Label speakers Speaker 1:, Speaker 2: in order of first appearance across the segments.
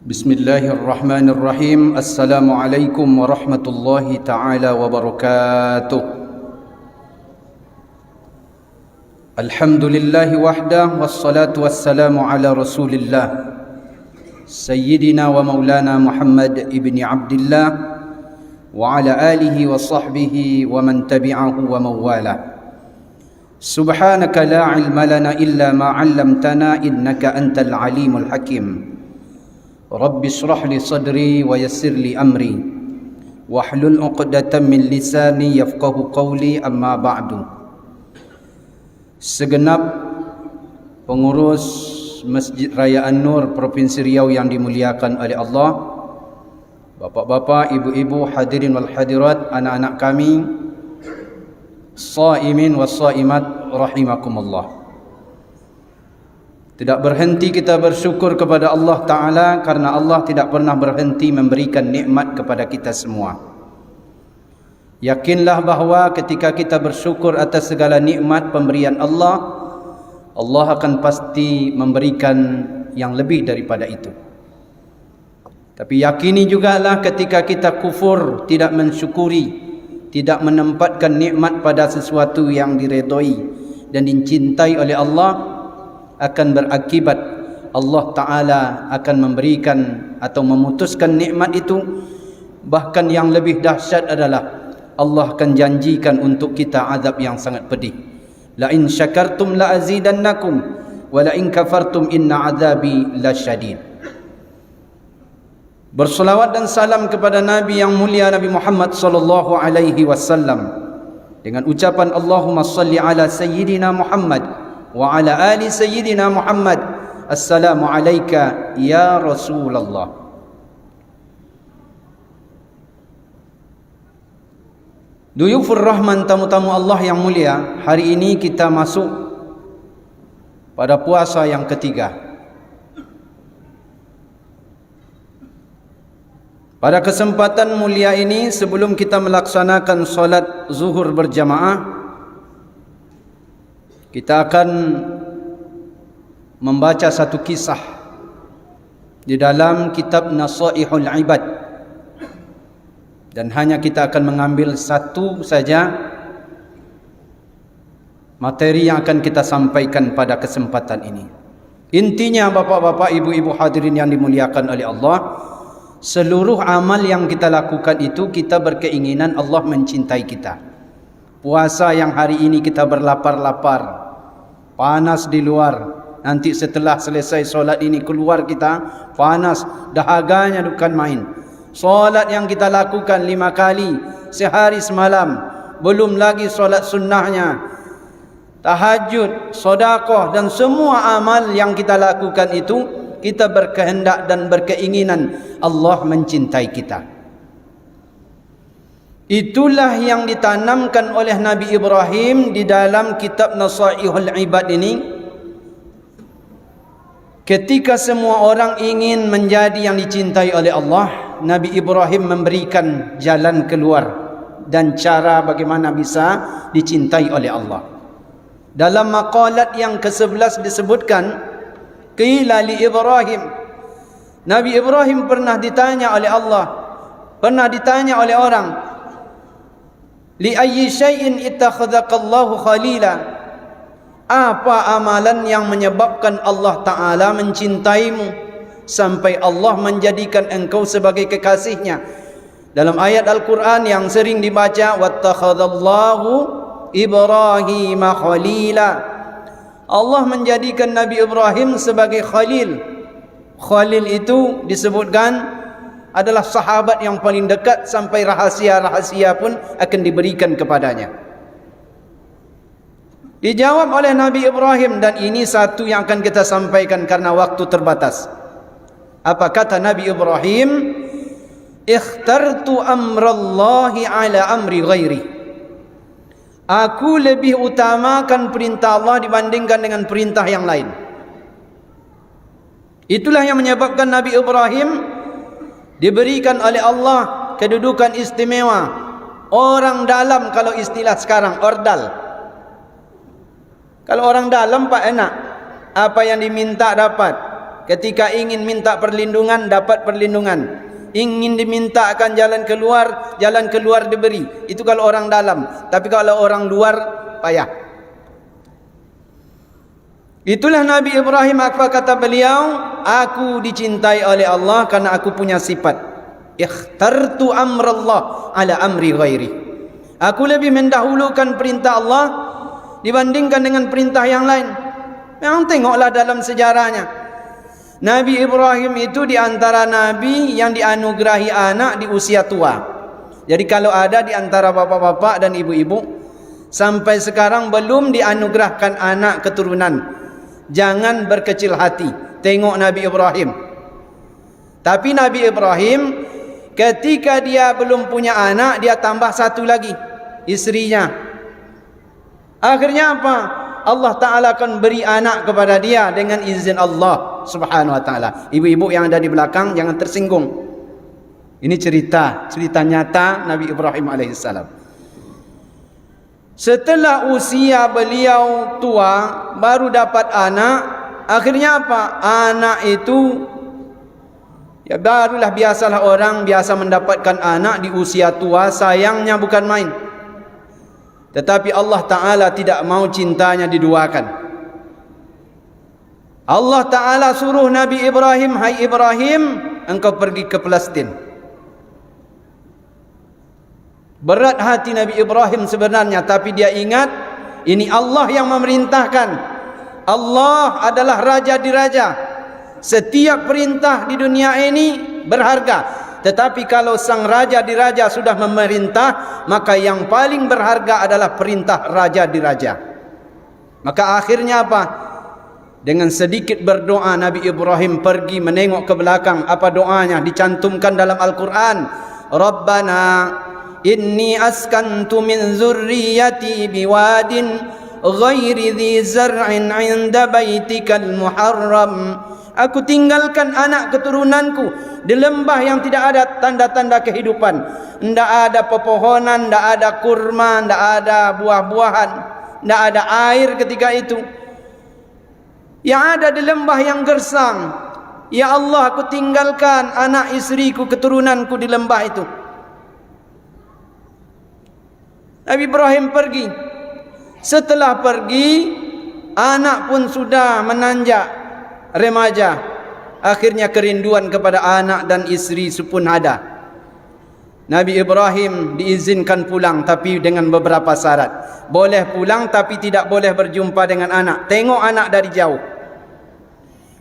Speaker 1: Bismillahirrahmanirrahim. Assalamualaikum warahmatullahi ta'ala wabarakatuh. Alhamdulillahi wahdah, wassalatu wassalamu ala rasulillah Sayyidina wa maulana Muhammad ibni Abdillah wa ala alihi wa sahbihi wa man tabi'ahu wa mawala. Subhanaka la ilma lana illa ma 'allamtana innaka antal alimul hakim. Rabbi shrah li sadri wa yassir li amri wahlul 'uqdatam min lisani yafqahu qawli, amma ba'du. Segenap pengurus Masjid Raya An-Nur Provinsi Riau yang dimuliakan oleh Allah, bapak-bapak, ibu-ibu, hadirin wal hadirat, anak-anak kami, shaimin was shaimat rahimakumullah. Tidak berhenti kita bersyukur kepada Allah Ta'ala, karena Allah tidak pernah berhenti memberikan nikmat kepada kita semua. Yakinlah bahawa ketika kita bersyukur atas segala nikmat pemberian Allah, Allah akan pasti memberikan yang lebih daripada itu. Tapi yakini jugalah ketika kita kufur, tidak mensyukuri, tidak menempatkan nikmat pada sesuatu yang diredai dan dicintai oleh Allah, akan berakibat Allah Ta'ala akan memberikan atau memutuskan nikmat itu. Bahkan yang lebih dahsyat adalah Allah akan janjikan untuk kita azab yang sangat pedih. La in syakartum la azidannakum wa la in kafartum inna azabi lasyadid. Berselawat dan salam kepada Nabi yang mulia, Nabi Muhammad sallallahu alaihi wasallam, dengan ucapan Allahumma salli ala sayyidina Muhammad wa ala ali sayyidina Muhammad. Assalamu alayka ya Rasulullah. Duyufur Rahman, tamu-tamu Allah yang mulia, hari ini kita masuk pada puasa yang ketiga. Pada kesempatan mulia ini, sebelum kita melaksanakan solat zuhur berjamaah, kita akan membaca satu kisah di dalam kitab Nasaihul Ibad, dan hanya kita akan mengambil satu saja materi yang akan kita sampaikan pada kesempatan ini. Intinya, bapak-bapak, ibu-ibu hadirin yang dimuliakan oleh Allah, seluruh amal yang kita lakukan itu kita berkeinginan Allah mencintai kita. Puasa yang hari ini kita berlapar-lapar, panas di luar, nanti setelah selesai solat ini keluar kita panas, dahaganya bukan main. Solat yang kita lakukan 5 kali sehari semalam, belum lagi solat sunnahnya, tahajud, sedekah, dan semua amal yang kita lakukan itu kita berkehendak dan berkeinginan Allah mencintai kita. Itulah yang ditanamkan oleh Nabi Ibrahim di dalam kitab Nasaihul Ibad ini. Ketika semua orang ingin menjadi yang dicintai oleh Allah, Nabi Ibrahim memberikan jalan keluar dan cara bagaimana bisa dicintai oleh Allah. Dalam maqalat yang ke-11 disebutkan, qila li Ibrahim, Nabi Ibrahim pernah ditanya oleh Allah, pernah ditanya oleh orang, li ayyi syai'in ittakhadhakallahu khalila, apa amalan yang menyebabkan Allah Ta'ala mencintaimu sampai Allah menjadikan engkau sebagai kekasihnya? Dalam ayat Al-Quran yang sering dibaca, wattakhadallahu Ibrahim khalila, Allah menjadikan Nabi Ibrahim sebagai khalil. Khalil itu disebutkan adalah sahabat yang paling dekat, sampai rahasia-rahasia pun akan diberikan kepadanya. Dijawab oleh Nabi Ibrahim, dan ini satu yang akan kita sampaikan karena waktu terbatas. Apa kata Nabi Ibrahim? Ikhtartu amrallahi ala amri ghairi. Aku lebih utamakan perintah Allah dibandingkan dengan perintah yang lain. Itulah yang menyebabkan Nabi Ibrahim diberikan oleh Allah kedudukan istimewa, orang dalam, kalau istilah sekarang, ordal. Kalau orang dalam Pak enak, apa yang diminta dapat, Ketika ingin minta perlindungan, dapat perlindungan. Ingin dimintakan jalan keluar diberi. Itu kalau orang dalam. Tapi kalau orang luar, payah. Itulah Nabi Ibrahim. Apa kata beliau? Aku dicintai oleh Allah karena aku punya sifat. Ikhtartu amrallah ala amri ghairi. Aku lebih mendahulukan perintah Allah dibandingkan dengan perintah yang lain. Memang tengoklah dalam sejarahnya. Nabi Ibrahim itu di antara Nabi yang dianugerahi anak di usia tua. Jadi kalau ada di antara bapak-bapak dan ibu-ibu, sampai sekarang belum dianugerahkan anak keturunan, jangan berkecil hati. Tengok Nabi Ibrahim. Tapi Nabi Ibrahim, ketika dia belum punya anak, dia tambah satu lagi, istrinya. Akhirnya apa? Allah Ta'ala akan beri anak kepada dia dengan izin Allah Subhanahu Wa Ta'ala. Ibu-ibu yang ada di belakang jangan tersinggung. Ini cerita nyata Nabi Ibrahim alaihissalam. Setelah usia beliau tua, baru dapat anak. Akhirnya apa? Anak itu, ya barulah biasalah orang biasa mendapatkan anak di usia tua. Sayangnya bukan main. Tetapi Allah Ta'ala tidak mau cintanya diduakan. Allah Ta'ala suruh Nabi Ibrahim, hai Ibrahim, engkau pergi ke Palestin. Berat hati Nabi Ibrahim sebenarnya, tapi dia ingat ini Allah yang memerintahkan. Allah adalah raja di raja. Setiap perintah di dunia ini berharga. Tetapi kalau sang raja di raja sudah memerintah, maka yang paling berharga adalah perintah raja di raja. Maka akhirnya apa? Dengan sedikit berdoa, Nabi Ibrahim pergi menengok ke belakang. Apa doanya? Dicantumkan dalam Al-Quran. Rabbana inni askantu min zurriyati biwadin ghairi dhi zar'in 'inda baitikal muharram. Aku tinggalkan anak keturunanku di lembah yang tidak ada tanda-tanda kehidupan. Tidak ada pepohonan, tidak ada kurma, tidak ada buah-buahan, tidak ada air ketika itu. Yang ada di lembah yang gersang. Ya Allah, aku tinggalkan anak istriku, keturunanku di lembah itu. Nabi Ibrahim pergi. Setelah pergi, anak pun sudah menanjak remaja. Akhirnya kerinduan kepada anak dan istri pun ada. Nabi Ibrahim diizinkan pulang, tapi dengan beberapa syarat. Boleh pulang tapi tidak boleh berjumpa dengan anak. Tengok anak dari jauh.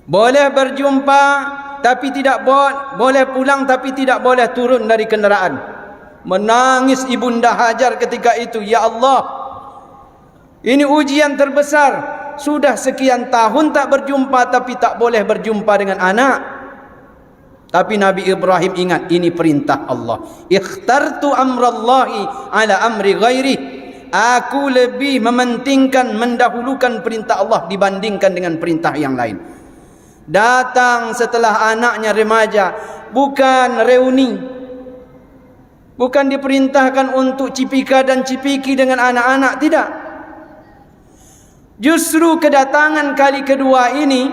Speaker 1: Boleh berjumpa tapi tidak boleh pulang, tapi tidak boleh turun dari kenderaan. Menangis ibunda Hajar ketika itu. Ya Allah, ini ujian terbesar. Sudah sekian tahun tak berjumpa, tapi tak boleh berjumpa dengan anak. Tapi Nabi Ibrahim ingat, ini perintah Allah. Ikhtartu amrallahi ala amri ghairi. Aku lebih mementingkan, mendahulukan perintah Allah dibandingkan dengan perintah yang lain. Datang setelah anaknya remaja, bukan reuni, bukan diperintahkan untuk cipika dan cipiki dengan anak-anak, tidak. Justru kedatangan kali kedua ini,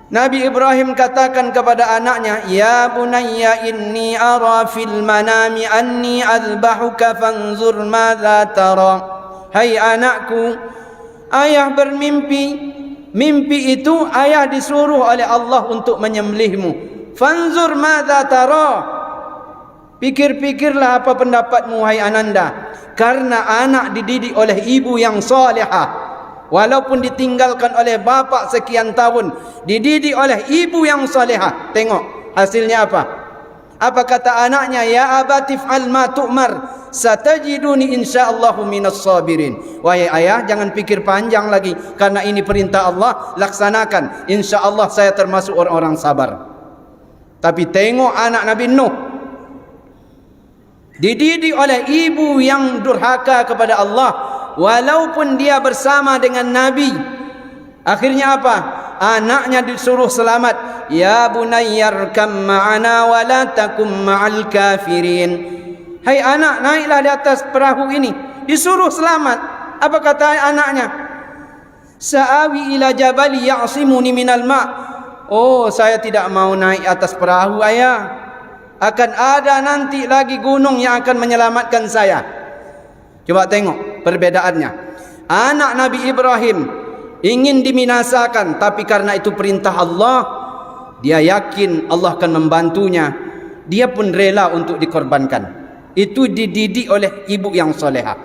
Speaker 1: Nabi Ibrahim katakan kepada anaknya, Ya bunayya inni ara fil manami anni azbahuka fanzur madza tara. Hai anakku, ayah bermimpi. Mimpi itu ayah disuruh oleh Allah untuk menyembelihmu. Fanzur madza tara. Pikir-pikirlah apa pendapatmu, hai ananda. Karena anak dididik oleh ibu yang salihah, walaupun ditinggalkan oleh bapa sekian tahun, dididik oleh ibu yang salihah. Tengok hasilnya apa? Apa kata anaknya? Ya abati fa'al ma tu'mar, satajiduni insyaallahu minas sabirin. Wahai ayah, jangan pikir panjang lagi, karena ini perintah Allah, laksanakan. Insyaallah saya termasuk orang-orang sabar. Tapi tengok anak Nabi Nuh, dididik oleh ibu yang durhaka kepada Allah, walaupun dia bersama dengan Nabi. Akhirnya apa? Anaknya disuruh selamat. Ya bunayyarkam ma'ana wa la takum ma'al kafirin. Hai anak, naiklah di atas perahu ini. Disuruh selamat. Apa kata anaknya? Sa'awi ila jabali ya'simuni minal ma'. Oh, saya tidak mau naik atas perahu ayah. Akan ada nanti lagi gunung yang akan menyelamatkan saya. Coba tengok perbedaannya. Anak Nabi Ibrahim ingin diminasakan, tapi karena itu perintah Allah, dia yakin Allah akan membantunya. Dia pun rela untuk dikorbankan. Itu dididik oleh ibu yang solehah.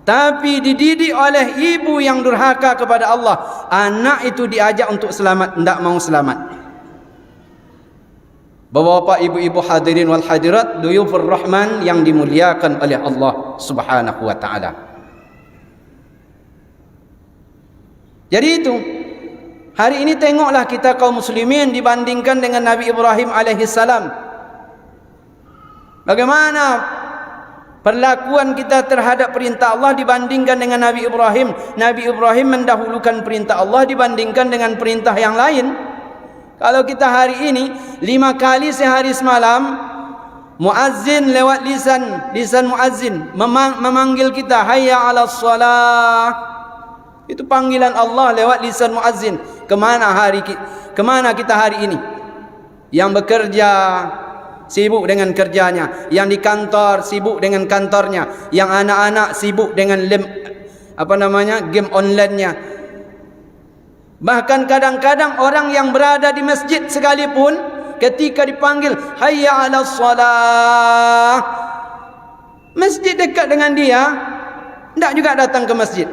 Speaker 1: Tapi dididik oleh ibu yang durhaka kepada Allah, anak itu diajak untuk selamat, tidak mau selamat. Bapak-bapak, ibu-ibu, hadirin wal hadirat, duyufur rahman yang dimuliakan oleh Allah Subhanahu wa taala. Jadi itu, hari ini tengoklah kita kaum muslimin dibandingkan dengan Nabi Ibrahim alaihissalam. Bagaimana perlakuan kita terhadap perintah Allah dibandingkan dengan Nabi Ibrahim. Nabi Ibrahim mendahulukan perintah Allah dibandingkan dengan perintah yang lain. Kalau kita hari ini 5 kali sehari semalam muazzin lewat lisan muazzin memanggil kita hayya 'alas shalah. Itu panggilan Allah lewat lisan muazzin. Kemana kita hari ini? Yang bekerja sibuk dengan kerjanya, yang di kantor sibuk dengan kantornya, yang anak-anak sibuk dengan game online-nya. Bahkan kadang-kadang orang yang berada di masjid sekalipun ketika dipanggil hayya 'alas shalah, masjid dekat dengan dia, tidak juga datang ke masjid.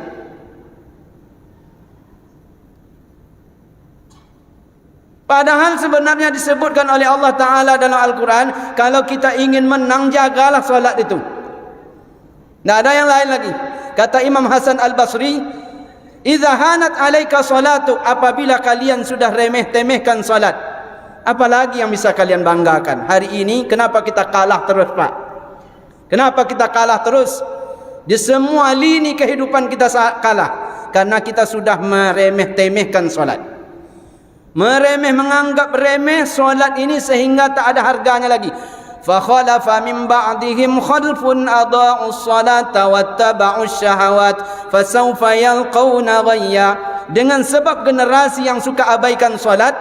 Speaker 1: Padahal sebenarnya disebutkan oleh Allah Ta'ala dalam Al-Quran, kalau kita ingin menang, jagalah solat itu. Tidak ada yang lain lagi. Kata Imam Hasan Al-Basri, idza hanat alaika salatu, apabila kalian sudah remeh-temehkan salat, apalagi yang bisa kalian banggakan? Hari ini kenapa kita kalah terus, Pak? Kenapa kita kalah terus? Di semua lini kehidupan kita kalah, karena kita sudah meremeh-temehkan salat. Menganggap remeh solat ini sehingga tak ada harganya lagi. Fa khalafa min ba'dihim khalfun adaa'us salata wattaba'us syahawat fasawfa yalqawna ghayya. Dengan sebab generasi yang suka abaikan solat,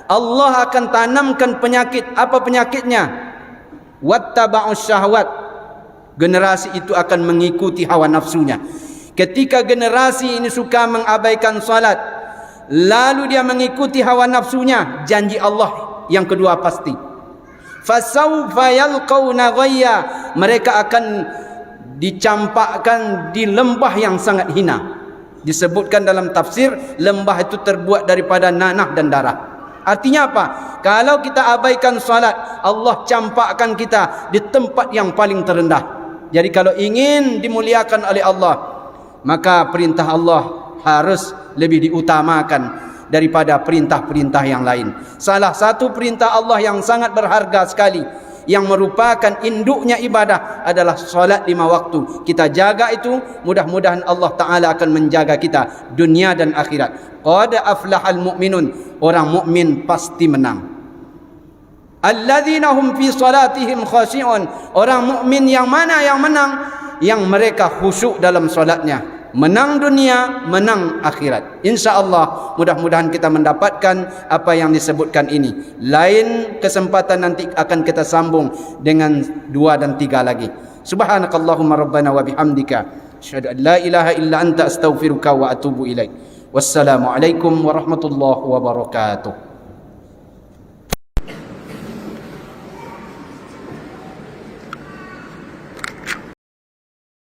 Speaker 1: Allah akan tanamkan penyakit. Apa penyakitnya? Wattaba'us syahawat. Generasi itu akan mengikuti hawa nafsunya. Ketika generasi ini suka mengabaikan solat, lalu dia mengikuti hawa nafsunya, janji Allah yang kedua pasti, fasawfa yalqawna ghayya, mereka akan dicampakkan di lembah yang sangat hina. Disebutkan dalam tafsir, lembah itu terbuat daripada nanah dan darah. Artinya apa? Kalau kita abaikan salat, Allah campakkan kita di tempat yang paling terendah. Jadi kalau ingin dimuliakan oleh Allah, maka perintah Allah harus lebih diutamakan daripada perintah-perintah yang lain. Salah satu perintah Allah yang sangat berharga sekali, yang merupakan induknya ibadah, adalah solat 5 waktu. Kita jaga itu, mudah-mudahan Allah Ta'ala akan menjaga kita dunia dan akhirat. Qad aflahal mu'minun, orang mukmin pasti menang. Alladzina hum fi salatihim khashi'un, orang mukmin yang mana yang menang? Yang mereka khusyuk dalam solatnya. Menang dunia, menang akhirat. InsyaAllah mudah-mudahan kita mendapatkan apa yang disebutkan ini. Lain kesempatan nanti akan kita sambung dengan 2 dan 3 lagi. Subhanakallahumma rabbana wa bihamdika asyhadu an la ilaha illa anta astaghfiruka wa atubu ilaik. Wassalamualaikum warahmatullahi wabarakatuh.